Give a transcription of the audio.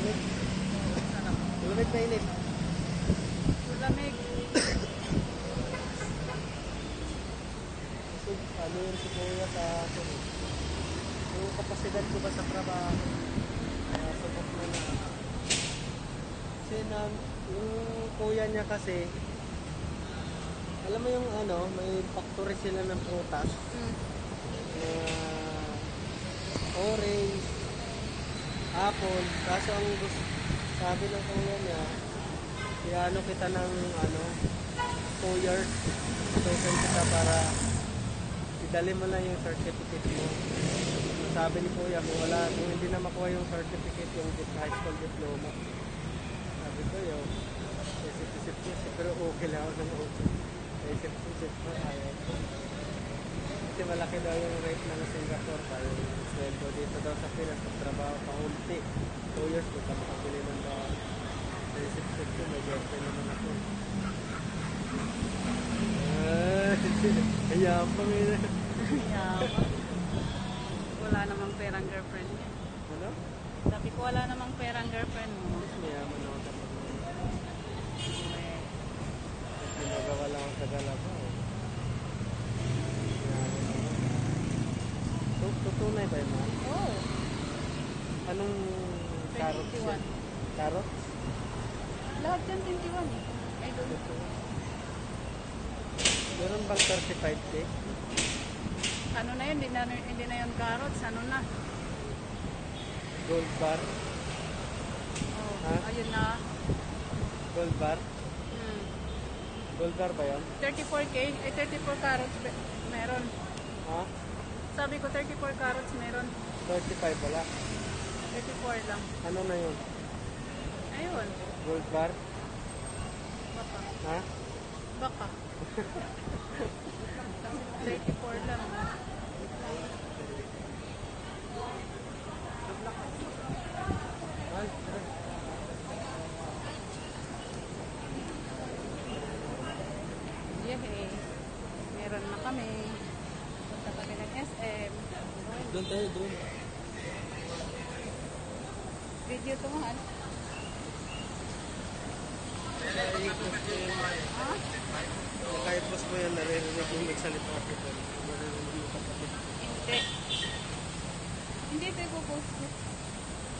Malamig. Sarap. Malamig na init. Lamig. So, ano yun si Kuya sa akin eh. Yung kapasidad ko ba sa trabaho. Kaya subok na na. Kasi yung kuya niya kasi, alam mo yung ano, may factory sila ng prutas. Orange, apple. Kaso ang gusto, sabi ng kuya niya, iano kita ng ano, 2 years. Tutusin kita para idali mo lang yung certificate mo. Sabi ni kuya, kung hindi na makuha yung certificate, yung high school diploma. Sabi ko yun, isip-isip ko, pero okay lang ako ng okay. Isip-isip ko, ayaw ko. Kasi malaki daw yung rate ng Singapore pa, yung sweldo dito daw sa Pinas, trabaho pa unti. 2 years ko, makakabili ng bahay. Isip-isip ko, may girlfriend naman ako. Ayapang yun. Yabang. Wala namang perang girlfriend niya. Ano? Sabi ko wala namang perang girlfriend mo. Mas mayaman ako sa pag-uwi. Eh, Ginagawa lang ako sa galaba. Tutunay ba yun, ma'am? oh, Anong carrots 21. yan? Carrots? Lahat yan 21 eh. I don't know. Meron bang 35 day? Ano na yun? Hindi na yun carrots. Ano na? Gold bar? Oh, Ha? ayun na. Gold bar? Hmm. Gold bar ba yun? 34K, 34 carrots meron. Ha? Sabi ko 34 carrots meron. 35 wala. 34 lang. Ano na yun? Ayun. Gold bar? Baka. Ha? Baka. 34 lang. Ay, Yehey. Meron na kami. Punta kami ng SM. doon tayo, doon. Video to mahal. Nakaipos ko yung Ha? nakaipos ko yung naririnig yung nagsalita ako doon. Naririnig yung kapatid. Hindi. Hindi ito ipopost ko.